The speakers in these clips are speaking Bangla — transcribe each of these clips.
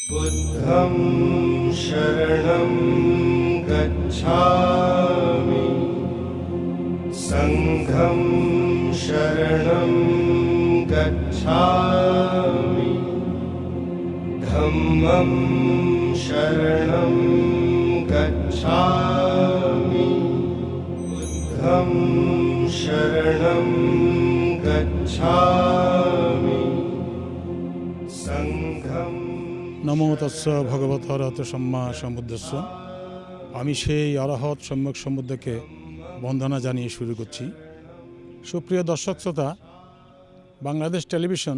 बुद्धं शरणं गच्छामि संघं शरणं गच्छामि धम्मं शरणं गच्छामि बुद्धं शरणं गच्छामि संघं। নমো তস্য ভগবত রত সম্মা সম্বুদ্ধস্য। আমি সেই অরহৎ সম্যক সম্বুদ্ধকে বন্দনা জানিয়ে শুরু করছি। সুপ্রিয় দর্শক শ্রোতা, বাংলাদেশ টেলিভিশন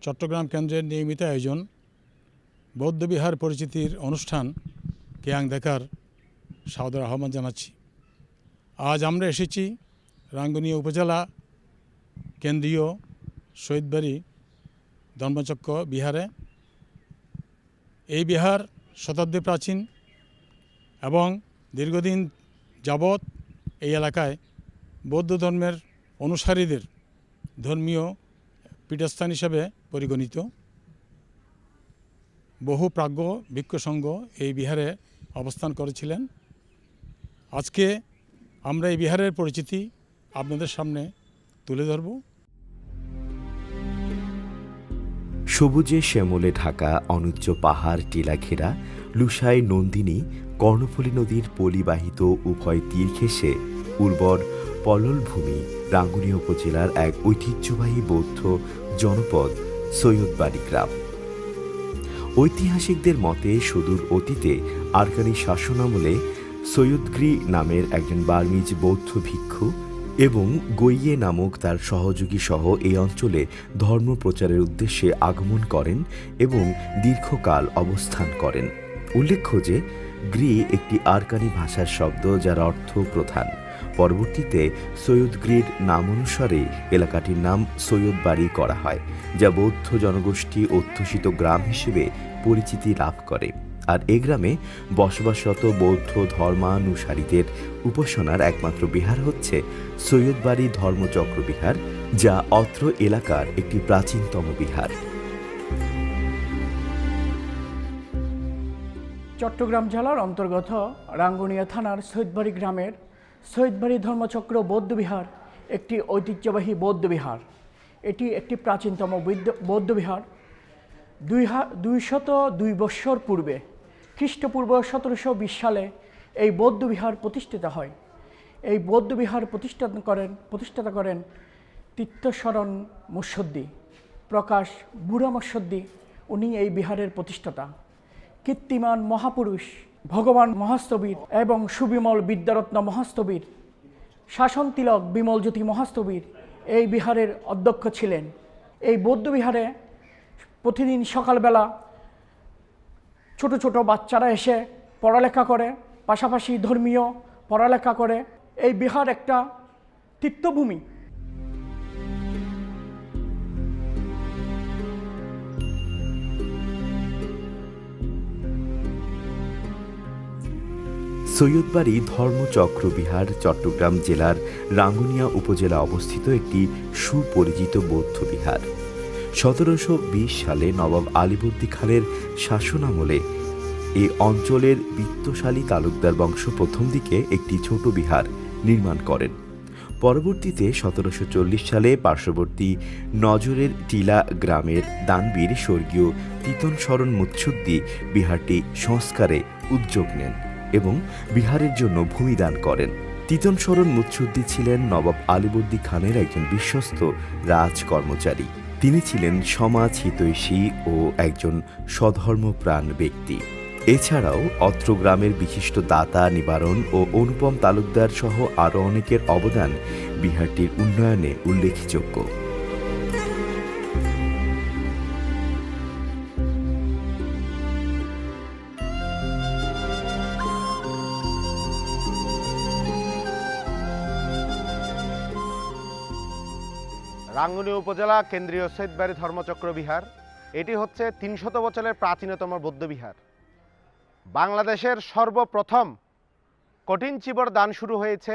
চট্টগ্রাম কেন্দ্রের নিয়মিত আয়োজন বৌদ্ধবিহার পরিচিতির অনুষ্ঠান কেয়াং দেখার সাদর আহ্বান জানাচ্ছি। আজ আমরা এসেছি রাঙ্গুনিয়া উপজেলা কেন্দ্রীয় শহীদবাড়ি ধর্মচক্র বিহারে। এই বিহার শতাব্দী প্রাচীন এবং দীর্ঘদিন যাবৎ এই এলাকায় বৌদ্ধ ধর্মের অনুসারীদের ধর্মীয় পীঠস্থান হিসেবে পরিগণিত। বহু প্রাজ্ঞ ভিক্ষু সংঘ এই বিহারে অবস্থান করেছিলেন। আজকে আমরা এই বিহারের পরিচিতি আপনাদের সামনে তুলে ধরব। সবুজে শ্যামলে ঢাকা অনুচ্চ পাহাড় টিলা ঘেরা লুসাই নন্দিনী কর্ণফুলী নদীর পলিবাহিত উভয় তীর ঘেঁষে উর্বর পললভূমি রাঙ্গুনিয়া উপজেলার এক ঐতিহ্যবাহী বৌদ্ধ জনপদ সৈয়দবাড়ি গ্রাম। ঐতিহাসিকদের মতে সুদূর অতীতে আরকানি শাসনামলে সৈয়দগিরি নামের একজন বার্মিজ বৌদ্ধ ভিক্ষু এবং গৈয়ে নামক তার সহযোগী সহ এই অঞ্চলে ধর্ম প্রচারের উদ্দেশ্যে আগমন করেন এবং দীর্ঘকাল অবস্থান করেন। উল্লেখ্য যে গ্রি একটি আরকানি ভাষার শব্দ যার অর্থ প্রধান। পরবর্তীতে সৈয়দগিরির নাম অনুসারে এলাকাটির নাম সৈয়দবাড়ি করা হয়, যা বৌদ্ধ জনগোষ্ঠী অধ্যুষিত গ্রাম হিসেবে পরিচিতি লাভ করে। আর এ গ্রামে বসবাসরত বৌদ্ধ ধর্মানুসারীদের উপাসনার একমাত্র বিহার হচ্ছে সৈয়দবাড়ি ধর্মচক্র বিহার, যা অত্র এলাকার একটি প্রাচীনতম বিহার। চট্টগ্রাম জেলার অন্তর্গত রাঙ্গুনিয়া থানার সৈয়দবাড়ি গ্রামের সৈয়দবাড়ি ধর্মচক্র বৌদ্ধবিহার একটি ঐতিহ্যবাহী বৌদ্ধবিহার। এটি একটি প্রাচীনতম বৌদ্ধবিহার। 202 বৎসর পূর্বে খ্রিস্টপূর্ব 1720 সালে এই বৌদ্ধবিহার প্রতিষ্ঠিত হয়। এই বৌদ্ধবিহার প্রতিষ্ঠাতা করেন তীর্থশরণ মুৎসদ্দি, প্রকাশ বুড়া মুৎসদ্দি। উনি এই বিহারের প্রতিষ্ঠাতা। কীর্তিমান মহাপুরুষ ভগবান মহাস্তবীর এবং সুবিমল বিদ্যারত্ন মহাস্তবীর, শাসন তিলক বিমলজ্যোতি মহাস্তবীর এই বিহারের অধ্যক্ষ ছিলেন। এই বৌদ্ধবিহারে প্রতিদিন সকালবেলা ছোট ছোট বাচ্চারা এসে পড়ালেখা করে, পাশাপাশি ধর্মীয় পড়ালেখা করে। এই বিহার একটা তীর্থভূমি। সৈয়দবাড়ি ধর্মচক্র বিহার চট্টগ্রাম জেলার রাঙ্গুনিয়া উপজেলা অবস্থিত একটি সুপরিচিত বৌদ্ধ বিহার। 1720 সালে নবাব আলীবর্দী খানের শাসনামলে এই অঞ্চলের বিত্তশালী তালুকদার বংশ প্রথম দিকে একটি ছোট বিহার নির্মাণ করেন। পরবর্তীতে 1740 সালে পার্শ্ববর্তী নজরের টিলা গ্রামের দানবীর স্বর্গীয় তিতন শরণ মুৎসুদ্দি বিহারটি সংস্কারে উদ্যোগ নেন এবং বিহারের জন্য ভূমি দান করেন। তিতন শরণ মুৎসুদ্দি ছিলেন নবাব আলীবর্দী খানের একজন বিশ্বস্ত রাজকর্মচারী। তিনি ছিলেন সমাজ হিতৈষী ও একজন সধর্মপ্রাণ ব্যক্তি। এছাড়াও অত্র গ্রামের বিশিষ্ট দাতা নিবারণ ও অনুপম তালুকদার সহ আরও অনেকের অবদান বিহারটির উন্নয়নে উল্লেখযোগ্য। রাঙ্গুনিয়া উপজেলা কেন্দ্রীয় সৈয়দবাড়ি ধর্মচক্র বিহার এটি হচ্ছে 300 বছরের প্রাচীনতম বৌদ্ধবিহার। বাংলাদেশের সর্বপ্রথম কঠিন চিবর দান শুরু হয়েছে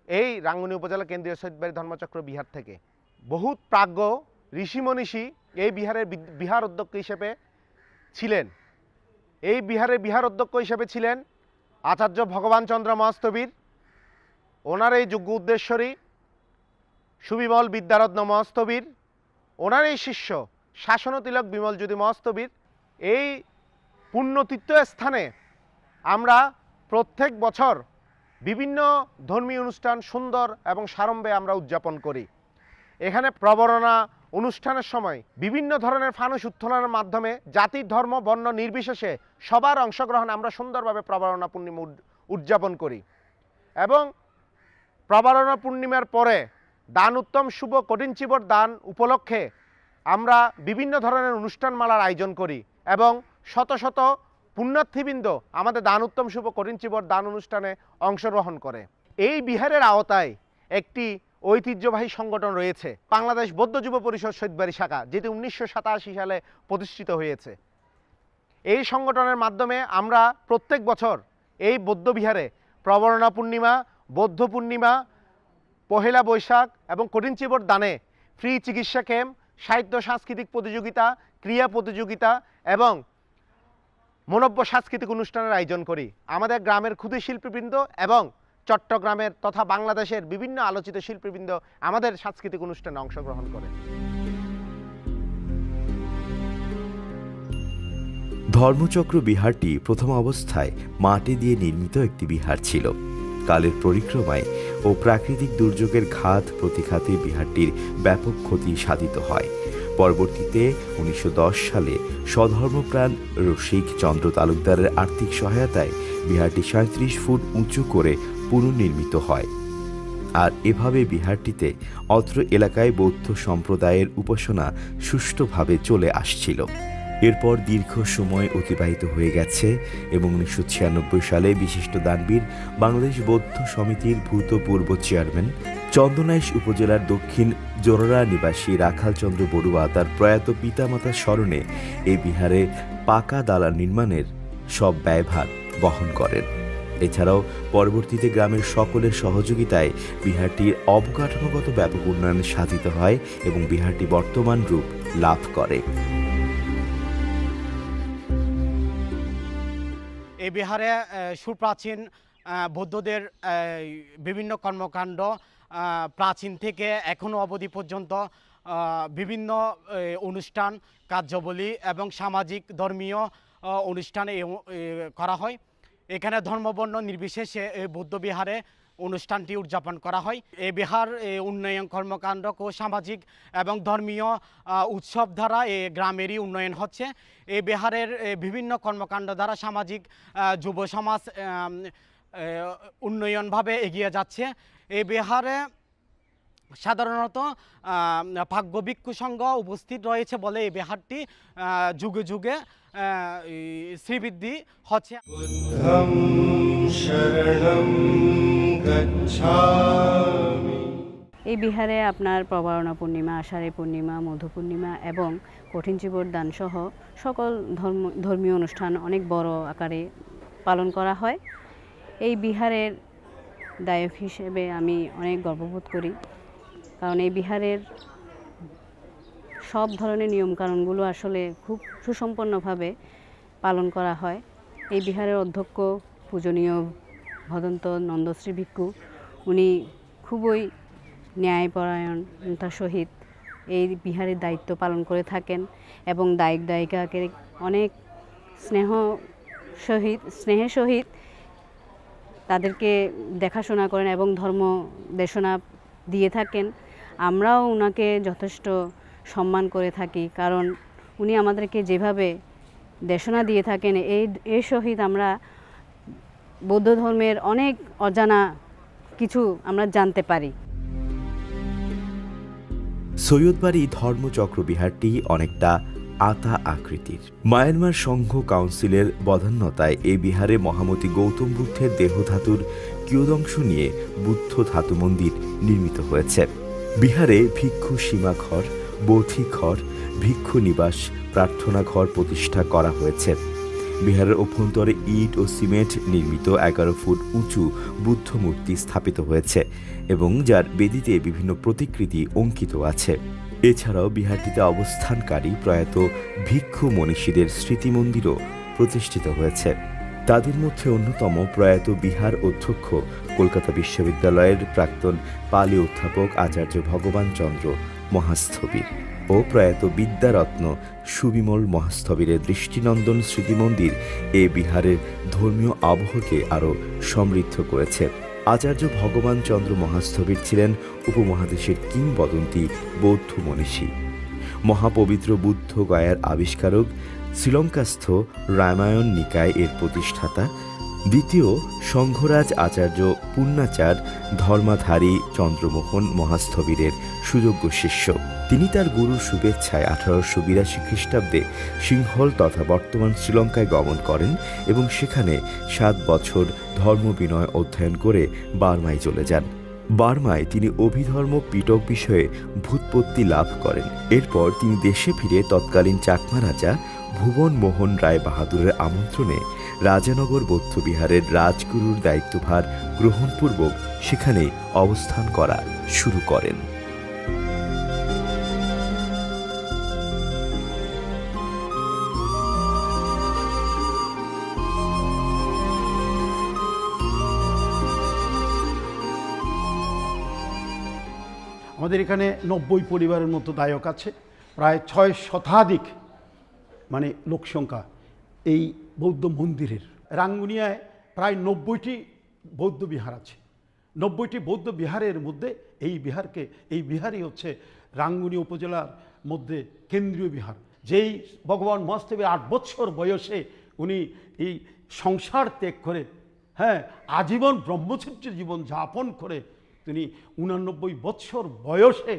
এই রাঙ্গুনিয়া উপজেলা কেন্দ্রীয় সৈয়দবাড়ি ধর্মচক্র বিহার থেকে। বহুত প্রাজ্ঞ ঋষি মনীষী এই বিহারের বিহার অধ্যক্ষ হিসেবে ছিলেন। এই বিহারের বিহার অধ্যক্ষ হিসেবে ছিলেন আচার্য ভগবান চন্দ্র মহাস্তবীর। ওনার এই যোগ্য উদ্দেশ্যরী সুবিমল বিদ্যারত্ন মহাস্তবীর, ওনার এই শিষ্য শাসনতিলক বিমল জ্যোতি মহাস্তবীর। এই পুণ্যতীর্থ স্থানে আমরা প্রত্যেক বছর বিভিন্ন ধর্মীয় অনুষ্ঠান সুন্দর এবং সাড়ম্বরে আমরা উদযাপন করি। এখানে প্রবরণা অনুষ্ঠানের সময় বিভিন্ন ধরনের ফানুস উত্তোলনের মাধ্যমে জাতি ধর্ম বর্ণ নির্বিশেষে সবার অংশগ্রহণ আমরা সুন্দরভাবে প্রবরণা পূর্ণিমা উদযাপন করি। এবং প্রবরণা পূর্ণিমার পরে দান উত্তম শুভ কঠিন চিবর দান উপলক্ষে আমরা বিভিন্ন ধরনের অনুষ্ঠানমালার আয়োজন করি এবং শত শত পুণ্যার্থীবৃন্দ আমাদের দান উত্তম শুভ কঠিন চিবর দান অনুষ্ঠানে অংশগ্রহণ করে। এই বিহারের আওতায় একটি ঐতিহ্যবাহী সংগঠন রয়েছে, বাংলাদেশ বৌদ্ধ যুব পরিষদ সৈয়দবাড়ি শাখা, যেটি 1987 সালে প্রতিষ্ঠিত হয়েছে। এই সংগঠনের মাধ্যমে আমরা প্রত্যেক বছর এই বৌদ্ধ বিহারে প্রবরণা পূর্ণিমা, বৌদ্ধ পূর্ণিমা, পহেলা বৈশাখ এবং কঠিন চিবর দানে ফ্রি চিকিৎসা ক্যাম্প, সাহিত্য সাংস্কৃতিক প্রতিযোগিতা, ক্রীড়া প্রতিযোগিতা এবং মনব্য সাংস্কৃতিক অনুষ্ঠানের আয়োজন করি। আমাদের গ্রামের ক্ষুদে শিল্পীবৃন্দ এবং চট্টগ্রামের তথা বাংলাদেশের বিভিন্ন আলোচিত শিল্পীবৃন্দ আমাদের সাংস্কৃতিক অনুষ্ঠানে অংশগ্রহণ করে। ধর্মচক্র বিহারটি প্রথম অবস্থায় মাটি দিয়ে নির্মিত একটি বিহার ছিল। কালের পরিক্রমায় ও প্রাকৃতিক দুর্যোগের ঘাত প্রতিঘাতে বিহারটির ব্যাপক ক্ষতি সাধিত হয়। পরবর্তীতে 1910 সালে স্বধর্মপ্রাণ রসিক চন্দ্র তালুকদারের আর্থিক সহায়তায় বিহারটি 37 ফুট উঁচু করে পুনর্নির্মিত হয়। আর এভাবে বিহারটিতে অত্র এলাকায় বৌদ্ধ সম্প্রদায়ের উপাসনা সুষ্ঠুভাবে চলে আসছিল। এরপর দীর্ঘ সময় অতিবাহিত হয়ে গেছে এবং 1996 সালে বিশিষ্ট দানবীর বাংলাদেশ বৌদ্ধ সমিতির ভূতপূর্ব চেয়ারম্যান চন্দনাইশ উপজেলার দক্ষিণ জোররা নিবাসী রাখালচন্দ্র বড়ুয়া তার প্রয়াত পিতামাতার স্মরণে এই বিহারে পাকা দালান নির্মাণের সব ব্যয়ভার বহন করেন। এছাড়াও পরবর্তীতে গ্রামের সকলের সহযোগিতায় বিহারটির অবকাঠামোগত ব্যাপক উন্নয়ন সাধিত হয় এবং বিহারটি বর্তমান রূপ লাভ করে। এই বিহারে সুপ্রাচীন বৌদ্ধদের বিভিন্ন কর্মকাণ্ড প্রাচীন থেকে এখনও অবধি পর্যন্ত বিভিন্ন অনুষ্ঠান কার্যাবলী এবং সামাজিক ধর্মীয় অনুষ্ঠান করা হয়। এখানে ধর্মবর্ণ নির্বিশেষে এই বৌদ্ধ বিহারে অনুষ্ঠানটি উদযাপন করা হয়। এই বিহার উন্নয়ন কর্মকাণ্ড ও সামাজিক এবং ধর্মীয় উৎসব দ্বারা এই গ্রামেরই উন্নয়ন হচ্ছে। এই বিহারের বিভিন্ন কর্মকাণ্ড দ্বারা সামাজিক যুব সমাজ উন্নয়নভাবে এগিয়ে যাচ্ছে। এই বিহারে সাধারণত ভাগ্য ভিক্ষু সংঘ উপস্থিত রয়েছে বলে এই বিহারটি যুগে যুগে শ্রীবৃদ্ধি হচ্ছে। বুদ্ধং শরণং গচ্ছামি। এই বিহারে আপনার প্রবরণা পূর্ণিমা, আষাঢ়ী পূর্ণিমা, মধু পূর্ণিমা এবং কঠিন চিবর দান সহ সকল ধর্মীয় অনুষ্ঠান অনেক বড় আকারে পালন করা হয়। এই বিহারের দায়ক হিসেবে আমি অনেক গর্ববোধ করি, কারণ এই বিহারের সব ধরনের নিয়মকানুনগুলো আসলে খুব সুসম্পন্নভাবে পালন করা হয়। এই বিহারের অধ্যক্ষ পূজনীয় ভদন্ত নন্দশ্রী ভিক্ষু, উনি খুবই ন্যায়পরায়ণতার সহিত এই বিহারের দায়িত্ব পালন করে থাকেন এবং দায়িক দায়িকাকে অনেক স্নেহের সহিত তাদেরকে দেখাশোনা করেন এবং ধর্ম দেশনা দিয়ে থাকেন। আমরাও ওনাকে যথেষ্ট সম্মান করে থাকি, কারণ উনি আমাদেরকে যেভাবে দেশনা দিয়ে থাকেন এর সহিত আমরা বৌদ্ধ ধর্মের অনেক অজানা কিছু আমরা জানতে পারি। সৈয়দবাড়ি ধর্মচক্র বিহারটি অনেকটা আতা আকৃতির। মায়ানমার সংঘ কাউন্সিলের বদান্যতায় এই বিহারে মহামতি গৌতম বুদ্ধের দেহধাতুর কিয়দংশ নিয়ে বুদ্ধ ধাতু মন্দির নির্মিত হয়েছে। বিহারে ভিক্ষু সীমাঘর, বোধি ঘর, ভিক্ষু নিবাস, প্রার্থনা ঘর প্রতিষ্ঠা করা হয়েছে। বিহারের অভ্যন্তরে ইট ও সিমেন্ট নির্মিত 11 ফুট উঁচু বুদ্ধ মূর্তি স্থাপিত হয়েছে এবং যার বেদিতে বিভিন্ন প্রতিকৃতি অঙ্কিত আছে। এছাড়াও বিহারটিতে অবস্থানকারী প্রয়াত ভিক্ষু মনীষীদের স্মৃতি মন্দিরও প্রতিষ্ঠিত হয়েছে। তাদের মধ্যে অন্যতম প্রয়াত বিহার অধ্যক্ষ কলকাতা বিশ্ববিদ্যালয়ের প্রাক্তন পালি অধ্যাপক আচার্য ভগবান চন্দ্র মহাস্থবির ও প্রয়াত বিদ্যারত্ন সুবিমল মহাস্থবিরের দৃষ্টিনন্দন স্মৃতি মন্দির এ বিহারের ধর্মীয় আবহকে আরও সমৃদ্ধ করেছে। আচার্য ভগবান চন্দ্র মহাস্থবির ছিলেন উপমহাদেশের কিংবদন্তি বৌদ্ধ মনীষী। মহাপবিত্র বুদ্ধ গয়ার আবিষ্কারক, শ্রীলঙ্কাস্থ রামায়ণ নিকায় এর প্রতিষ্ঠাতা, দ্বিতীয় সংঘরাজ আচার্য পূর্ণাচার ধর্মাধারী চন্দ্রমোহন মহাস্থবিরের সুযোগ্য শিষ্য। তিনি তার গুরুর শুভেচ্ছায় 1882 খ্রিস্টাব্দে সিংহল তথা বর্তমান শ্রীলঙ্কায় গমন করেন এবং সেখানে 7 বছর ধর্মবিনয় অধ্যয়ন করে বার্মায় চলে যান। বার্মায় তিনি অভিধর্ম পিটক বিষয়ে ভূৎপত্তি লাভ করেন। এরপর তিনি দেশে ফিরে তৎকালীন চাকমা রাজা ভুবন মোহন রায় বাহাদুরের আমন্ত্রণে রাজানগর বৌদ্ধবিহারের রাজগুরুর দায়িত্বভার গ্রহণপূর্বক সেখানে অবস্থান করা শুরু করেন। আমাদের এখানে 90 পরিবারের মতো দায়ক আছে, প্রায় 6 শতাধিক মানে লোকসংখ্যা এই বৌদ্ধ মন্দিরের। রাঙ্গুনিয়ায় প্রায় 90টি বৌদ্ধ বিহার আছে। 90টি বৌদ্ধ বিহারের মধ্যে এই বিহারই হচ্ছে রাঙ্গুনিয়া উপজেলার মধ্যে কেন্দ্রীয় বিহার। যেই ভগবান মহাস্থবির 8 বছর বয়সে উনি এই সংসার ত্যাগ করে আজীবন ব্রহ্মচর্য জীবন যাপন করে তিনি 89 বছর বয়সে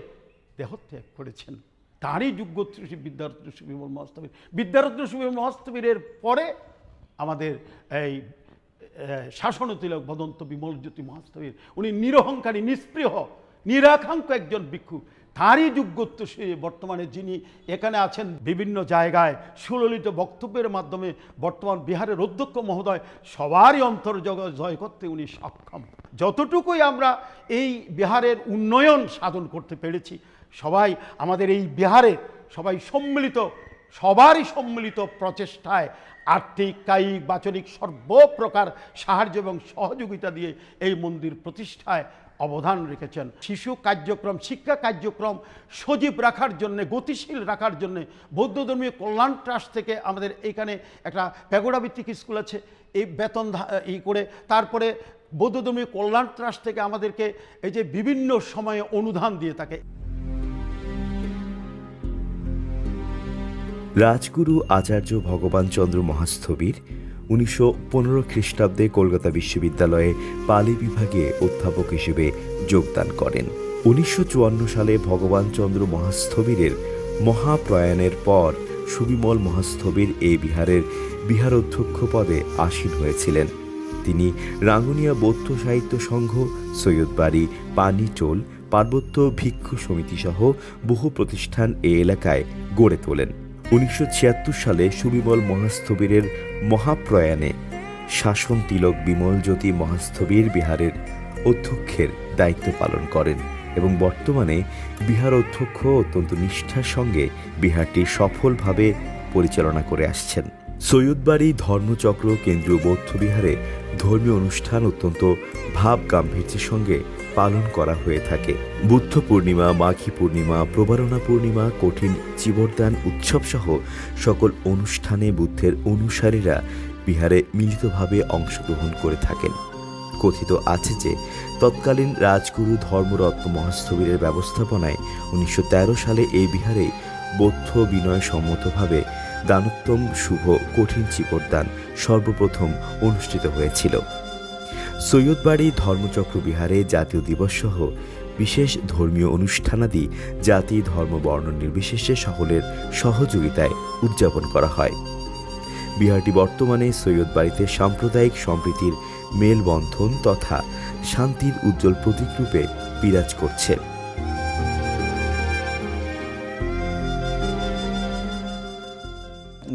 দেহত্যাগ করেছেন। তারই যোগ্যত্র বিদ্যারত্ন সুবিমল মহাস্থবির। বিদ্যারত্ন সুবিমল মহাস্থবিরের পরে আমাদের এই শাসনতিলক বদন্ত বিমলজ্যোতি মহাস্থবির, উনি নিরহংকারী, নিস্পৃহ, নিরাকাঙ্ক্ষ একজন ভিক্ষু। তারই যোগ্যত্ব সে বর্তমানে যিনি এখানে আছেন বিভিন্ন জায়গায় সুললিত বক্তব্যের মাধ্যমে বর্তমান বিহারের অধ্যক্ষ মহোদয় সবারই অন্তর জয় করতে উনি সক্ষম। যতটুকুই আমরা এই বিহারের উন্নয়ন সাধন করতে পেরেছি, সবাই আমাদের এই বিহারে সবারই সম্মিলিত প্রচেষ্টায় আর্থিক, কায়িক, বাচনিক সর্বপ্রকার সাহায্য এবং সহযোগিতা দিয়ে এই মন্দির প্রতিষ্ঠায় অবদান রেখেছেন। শিশু কার্যক্রম, শিক্ষা কার্যক্রম সজীব রাখার জন্য, গতিশীল রাখার জন্য বৌদ্ধ ধর্মীয় কল্যাণ ট্রাস্ট থেকে আমাদের এইখানে একটা প্যাগোডা ভিত্তিক স্কুল আছে, এই বেতন করে তারপরে বৌদ্ধ ধর্মীয় কল্যাণ ট্রাস্ট থেকে আমাদেরকে এই যে বিভিন্ন সময়ে অনুদান দিয়ে থাকে। রাজগুরু আচার্য ভগবান চন্দ্র মহাস্থবির 1915 খ্রিস্টাব্দে কলকাতা বিশ্ববিদ্যালয়ে পালি বিভাগে অধ্যাপক হিসেবে যোগদান করেন। 1954 সালে ভগবান চন্দ্র মহাস্থবিরের মহাপ্রয়াণের পর সুবিমল মহাস্থবির এই বিহারের বিহারাধ্যক্ষ পদে আসীন হয়েছিলেন। তিনি রাঙ্গুনিয়া বৌদ্ধ সাহিত্য সংঘ, সৈয়দবাড়ি, পানিটোল, পার্বত্য ভিক্ষু সমিতি সহ বহু প্রতিষ্ঠান এ এলাকায় গড়ে তোলেন। 1976 সালে সুবিমল মহাস্থবিরের মহাপ্রয়াণে শাসন তিলক বিমলজ্যোতি মহাস্থবির বিহারের অধ্যক্ষের দায়িত্ব পালন করেন এবং বর্তমানে বিহার অধ্যক্ষ অত্যন্ত নিষ্ঠার সঙ্গে বিহারটি সফলভাবে পরিচালনা করে আসছেন। সৈয়দবাড়ি ধর্মচক্র কেন্দ্রীয় বৌদ্ধ বিহারে ধর্মীয় অনুষ্ঠান অত্যন্ত ভাব গাম্ভীর্যের সঙ্গে পালন করা হয়ে থাকে। বুদ্ধ পূর্ণিমা, মাঘী পূর্ণিমা, প্রবারণা পূর্ণিমা, কঠিন চিবরদান উৎসব সহ সকল অনুষ্ঠানে বুদ্ধের অনুসারীরা বিহারে মিলিতভাবে অংশগ্রহণ করে থাকেন। কথিত আছে যে তৎকালীন রাজগুরু ধর্মরত্ন মহাস্থবিরের ব্যবস্থাপনায় 1913 সালে এই বিহারে বৌদ্ধ বিনয় সম্মতভাবে দানোত্তম শুভ কঠিন চিবরদান সর্বপ্রথম অনুষ্ঠিত হয়েছিল। সৈয়দবাড়ি ধর্মচক্র বিহারে জাতীয় দিবস সহ বিশেষ ধর্মীয় অনুষ্ঠানাদি জাতি, ধর্ম, বর্ণ নির্বিশেষে সকলের সহযোগিতায় উদযাপন করা হয়। বিহারটি বর্তমানে সৈয়দবাড়িতে সাম্প্রদায়িক সম্প্রীতির মেলবন্ধন তথা শান্তির উজ্জ্বল প্রতীকরূপে বিরাজ করছে।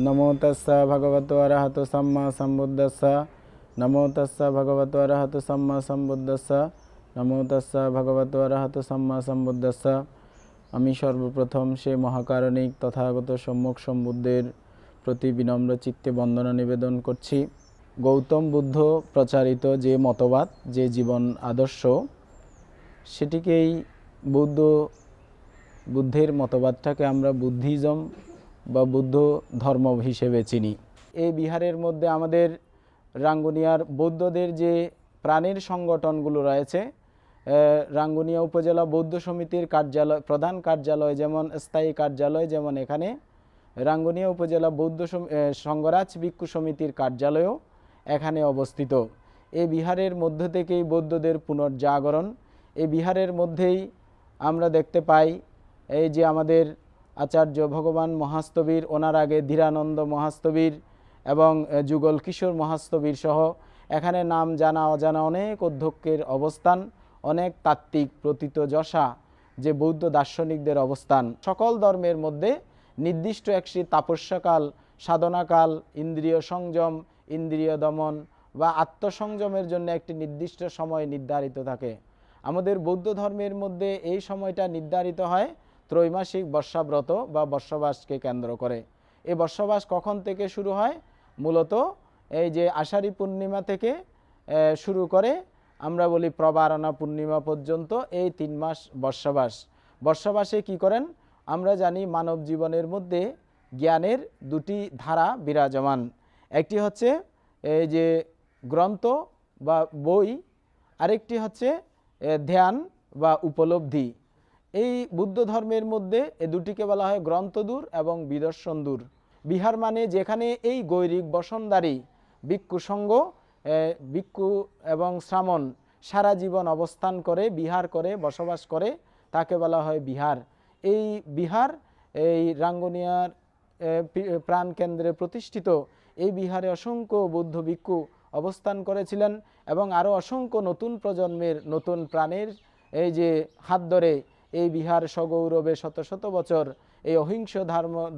নমো তস্সা ভগবতো অরহতো সাম্মা সম্বুদ্ধস্সা। নমো তস্সা ভগবতো অরহতো সাম্মা সম্বুদ্ধস্সা। নমো তস্সা ভগবতো অরহতো সাম্মা সম্বুদ্ধস্সা। আমি সর্বপ্রথম সেই মহাকারণিক তথাগত সম্যক সম্বুদ্ধের প্রতি বিনম্র চিত্তে বন্দনা নিবেদন করছি। গৌতম বুদ্ধ প্রচারিত যে মতবাদ, যে জীবন আদর্শ, সেটিকেই বুদ্ধের মতবাদটাকে আমরা বুদ্ধিজম বা বুদ্ধ ধর্ম হিসেবে চিনি। এই বিহারের মধ্যে আমাদের রাঙ্গুনিয়ার বৌদ্ধদের যে প্রাণের সংগঠনগুলো রয়েছে, রাঙ্গুনিয়া উপজেলা বৌদ্ধ সমিতির কার্যালয়, প্রধান কার্যালয় যেমন স্থায়ী কার্যালয়, যেমন এখানে রাঙ্গুনিয়া উপজেলা বৌদ্ধ সংঘরাজ ভিক্ষু সমিতির কার্যালয়ও এখানে অবস্থিত। এই বিহারের মধ্য থেকেই বৌদ্ধদের পুনর্জাগরণ। এই বিহারের মধ্যেই আমরা দেখতে পাই এই যে আমাদের আচার্য ভগবান মহাস্তবীর, ওনার আগে ধীরানন্দ মহাস্তবীর এবং যুগল কিশোর মহাস্তবীর সহ এখানে নাম জানা অজানা অনেক অধ্যক্ষের অবস্থান, অনেক তাত্ত্বিক প্রথিতযশা যে বৌদ্ধ দার্শনিকদের অবস্থান। সকল ধর্মের মধ্যে নির্দিষ্ট একটি তাপস্যকাল, সাধনাকাল, ইন্দ্রিয় সংযম, ইন্দ্রিয় দমন বা আত্মসংযমের জন্য একটি নির্দিষ্ট সময় নির্ধারিত থাকে। আমাদের বৌদ্ধ ধর্মের মধ্যে এই সময়টা নির্ধারিত হয় ত্রৈমাসিক বর্ষাব্রত বা বর্ষবাসকে কেন্দ্র করে। এই বর্ষবাস কখন থেকে শুরু হয়? মূলত এই যে আষাঢ়ী পূর্ণিমা থেকে শুরু করে আমরা বলি প্রবারণা পূর্ণিমা পর্যন্ত এই 3 মাস বর্ষবাস। বর্ষবাসে কি করেন? আমরা জানি মানব জীবনের মধ্যে জ্ঞানের 2টি ধারা বিরাজমান। একটি হচ্ছে এই যে গ্রন্থ বা বই, আরেকটি হচ্ছে ধ্যান বা উপলব্ধি। এই বুদ্ধ ধর্মের মধ্যে এই দুটিকে বলা হয় গ্রন্থদূর এবং বিদর্শন দূর। বিহার মানে যেখানে এই গৈরিক বসনদারী ভিক্ষু সংঘ, ভিক্ষু এবং শ্রামণ সারা জীবন অবস্থান করে, বিহার করে, বসবাস করে, তাকে বলা হয় বিহার। এই বিহার এই রাঙ্গুনিয়ার প্রাণকেন্দ্রে প্রতিষ্ঠিত। এই বিহারে অসংখ্য বৌদ্ধ ভিক্ষু অবস্থান করেছিলেন এবং আরও অসংখ্য নতুন প্রজন্মের নতুন প্রাণের এই যে হাত ধরে এই বিহার সগৌরবে শত শত বছর এই অহিংস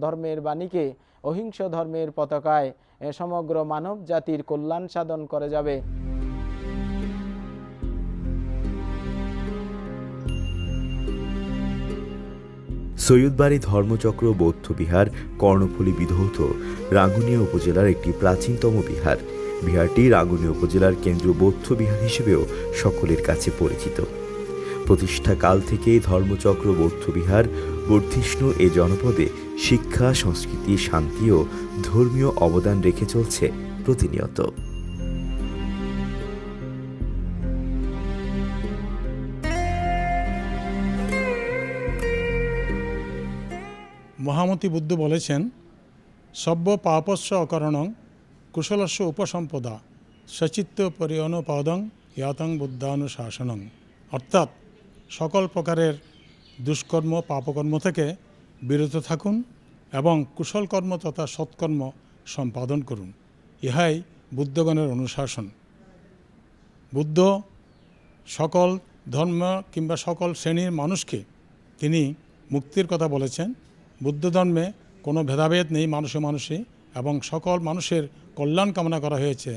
ধর্মের বাণীকে, অহিংস ধর্মের পতাকায় সমগ্র মানব জাতির কল্যাণ সাধন করে যাবে। সৈয়দবাড়ি ধর্মচক্র বৌদ্ধবিহার কর্ণফুলী বিধৌত রাঙ্গুনিয়া উপজেলার একটি প্রাচীনতম বিহার। বিহারটি রাঙ্গুনিয়া উপজেলার কেন্দ্রীয় বৌদ্ধ বিহার হিসেবেও সকলের কাছে পরিচিত। প্রতিষ্ঠাকাল থেকেই ধর্মচক্র বৌদ্ধবিহার বর্ধিষ্ণু এ জনপদে শিক্ষা, সংস্কৃতি, শান্তি ও ধর্মীয় অবদান রেখে চলছে প্রতিনিয়ত। মহামতি বুদ্ধ বলেছেন, সব্য পাপস্য অকারণং কুশলস্য উপসম্পদা সচিত্ত পরিয়নুপাদং ইয়াতং বুদ্ধানুশাসনং। অর্থাৎ সকল প্রকারের দুষ্কর্ম, পাপকর্ম থেকে বিরত থাকুন এবং কুশল কর্ম তথা সৎকর্ম সম্পাদন করুন। ইহাই বুদ্ধগণের অনুশাসন। বুদ্ধ সকল ধর্ম কিংবা সকল শ্রেণীর মানুষকে তিনি মুক্তির কথা বলেছেন। বুদ্ধ ধর্মে কোনো ভেদাভেদ নেই মানুষে মানুষে, এবং সকল মানুষের কল্যাণ কামনা করা হয়েছে।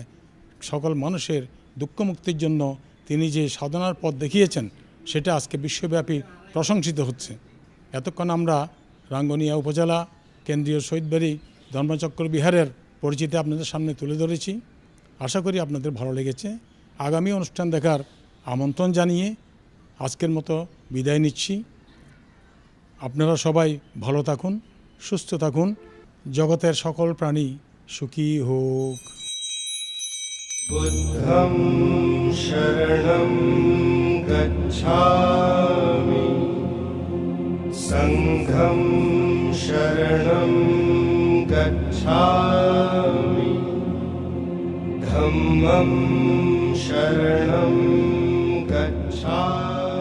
সকল মানুষের দুঃখ মুক্তির জন্য তিনি যে সাধনার পথ দেখিয়েছেন সেটা আজকে বিশ্বব্যাপী প্রশংসিত হচ্ছে। এতক্ষণ আমরা রাঙ্গুনিয়া উপজেলা কেন্দ্রীয় শহীদবাড়ি ধর্মচক্র বিহারের পরিচিতি আপনাদের সামনে তুলে ধরেছি। আশা করি আপনাদের ভালো লেগেছে। আগামী অনুষ্ঠান দেখার আমন্ত্রণ জানিয়ে আজকের মতো বিদায় নিচ্ছি। আপনারা সবাই ভালো থাকুন, সুস্থ থাকুন, জগতের সকল প্রাণী সুখী হোক। বুদ্ধং শরণং গচ্ছামি, সংঘং শরণং গচ্ছামি, ধম্মং শরণং গচ্ছামি।